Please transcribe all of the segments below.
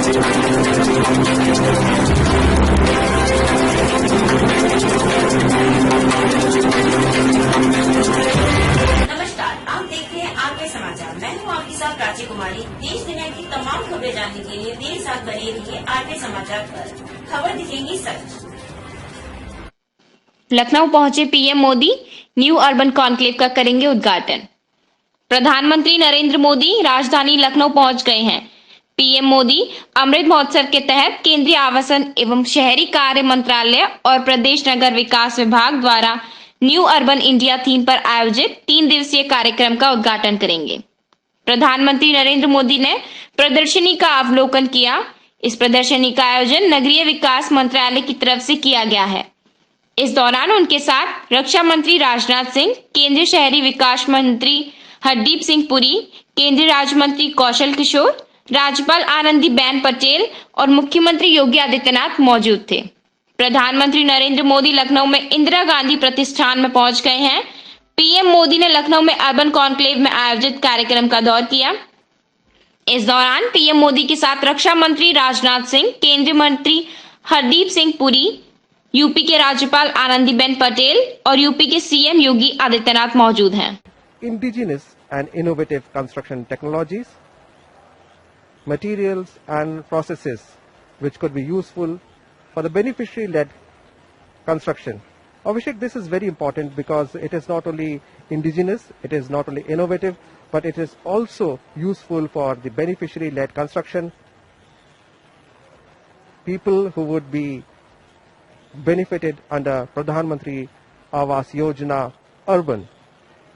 आप देख रहे हैं आरके समाचार। मैं हूं आपके साथ प्राची कुमारी। देश दुनिया की तमाम खबरें जानने के लिए मेरे साथ बने रहिए आरके समाचार पर। खबर दिखेंगी सच। लखनऊ पहुंचे PM Modi, new urban conclave का करेंगे उद्घाटन। प्रधानमंत्री नरेंद्र मोदी राजधानी लखनऊ पहुंच गए हैं। पीएम मोदी अमृत महोत्सव के तहत केंद्रीय आवासन एवं शहरी कार्य मंत्रालय और प्रदेश नगर विकास विभाग द्वारा न्यू अर्बन इंडिया थीम पर आयोजित 3 दिवसीय कार्यक्रम का उद्घाटन करेंगे। प्रधानमंत्री नरेंद्र मोदी ने प्रदर्शनी का अवलोकन किया। इस प्रदर्शनी का आयोजन नगरीय विकास मंत्रालय की तरफ से किया गया है। इस दौरान उनके साथ रक्षा मंत्री राजनाथ सिंह, केंद्रीय शहरी विकास मंत्री हरदीप सिंह पुरी, केंद्रीय राज्य मंत्री कौशल किशोर, राज्यपाल आनंदीबेन पटेल और मुख्यमंत्री योगी आदित्यनाथ मौजूद थे। प्रधानमंत्री नरेंद्र मोदी लखनऊ में इंदिरा गांधी प्रतिष्ठान में पहुंच गए हैं। पीएम मोदी ने लखनऊ में अर्बन कॉन्क्लेव में आयोजित कार्यक्रम का दौर किया। इस दौरान पीएम मोदी के साथ रक्षा मंत्री राजनाथ सिंह, केंद्रीय मंत्री हरदीप सिंह पुरी, यूपी के राज्यपाल आनंदीबेन पटेल और यूपी के सीएम योगी आदित्यनाथ मौजूद हैं। Indigenous and innovative construction technologies, materials and processes which could be useful for the beneficiary-led construction. Abhishek, this is very important because it is not only indigenous, it is not only innovative, but it is also useful for the beneficiary-led construction. People who would be benefited under Pradhan Mantri Awas Yojana urban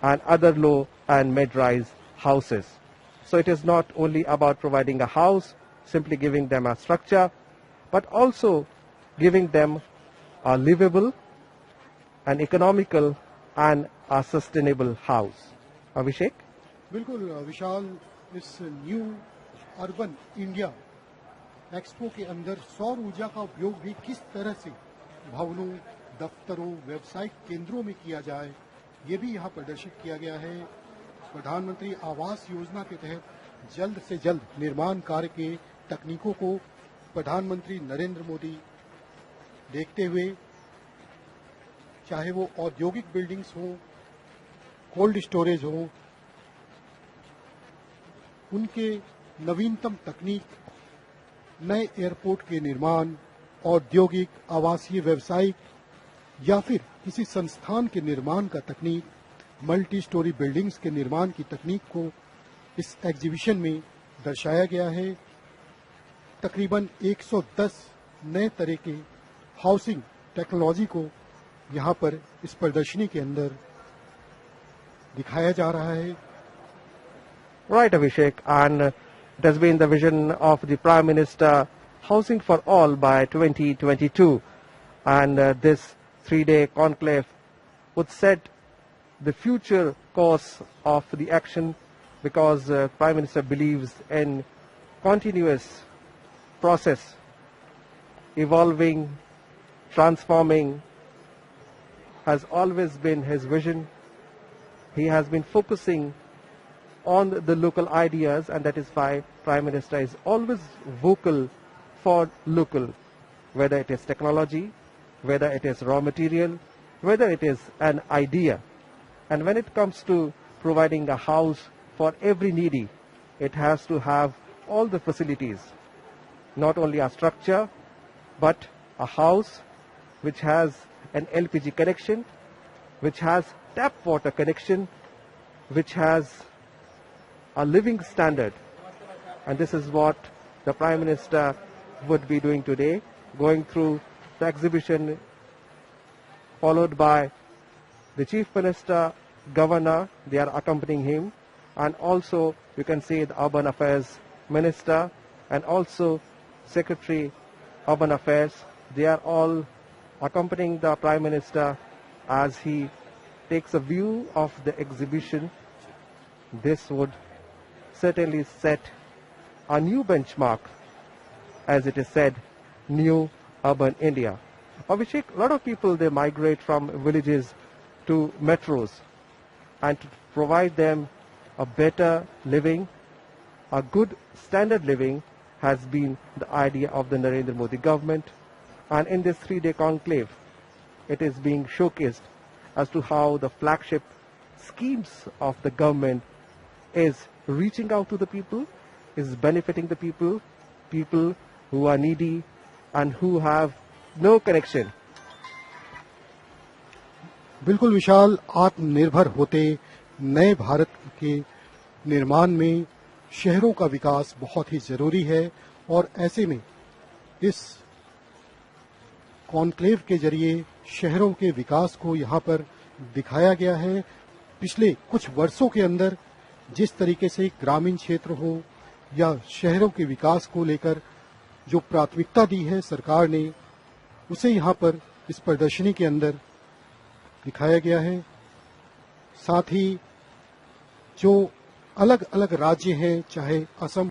and other low and mid-rise houses. So it is not only about providing a house, simply giving them a structure, but also giving them a livable, an economical and a sustainable house. Abhishek? बिल्कुल विशाल, इस new urban India expo के अंदर सौर ऊर्जा का उपयोग भी किस तरह से भवनों, दफ्तरों, व्यावसायिक केंद्रों में किया जाए, ये भी यहाँ प्रदर्शित किया गया है। प्रधानमंत्री आवास योजना के तहत जल्द से जल्द निर्माण कार्य के तकनीकों को प्रधानमंत्री नरेंद्र मोदी देखते हुए, चाहे वो औद्योगिक बिल्डिंग्स हो, कोल्ड स्टोरेज हो, उनके नवीनतम तकनीक, नए एयरपोर्ट के निर्माण, औद्योगिक, आवासीय, व्यावसायिक या फिर किसी संस्थान के निर्माण का तकनीक, मल्टी स्टोरी बिल्डिंग्स के निर्माण की तकनीक को इस एग्जीबिशन में दर्शाया गया है। तकरीबन 110 नए तरह के हाउसिंग टेक्नोलॉजी को यहाँ पर इस प्रदर्शनी के अंदर दिखाया जा रहा है। Right, Abhishek, and it has been the vision of the Prime Minister, housing for all by 2022, and this 3-day conclave would set the future course of the action, because Prime Minister believes in continuous process, evolving, transforming, has always been his vision. He has been focusing on the local ideas, and that is why Prime Minister is always vocal for local, whether it is technology, whether it is raw material, whether it is an idea. And when it comes to providing a house for every needy, it has to have all the facilities, not only a structure, but a house which has an LPG connection, which has tap water connection, which has a living standard. And this is what the Prime Minister would be doing today, going through the exhibition, followed by the Chief Minister, Governor, they are accompanying him, and also you can see the Urban Affairs Minister and also Secretary Urban Affairs. They are all accompanying the Prime Minister as he takes a view of the exhibition. This would certainly set a new benchmark, as it is said, new urban India. Abhishek, a lot of people, they migrate from villages to metros, and to provide them a better living, a good standard living, has been the idea of the Narendra Modi government. And in this 3-day conclave, it is being showcased as to how the flagship schemes of the government is reaching out to the people, is benefiting the people, people who are needy and who have no connection. बिल्कुल विशाल, आत्मनिर्भर होते नए भारत के निर्माण में शहरों का विकास बहुत ही जरूरी है और ऐसे में इस कॉन्क्लेव के जरिए शहरों के विकास को यहाँ पर दिखाया गया है। पिछले कुछ वर्षों के अंदर जिस तरीके से ग्रामीण क्षेत्र हो या शहरों के विकास को लेकर जो प्राथमिकता दी है सरकार ने, उसे यहाँ पर इस प्रदर्शनी के अंदर दिखाया गया है। साथ ही जो अलग अलग राज्य हैं, चाहे असम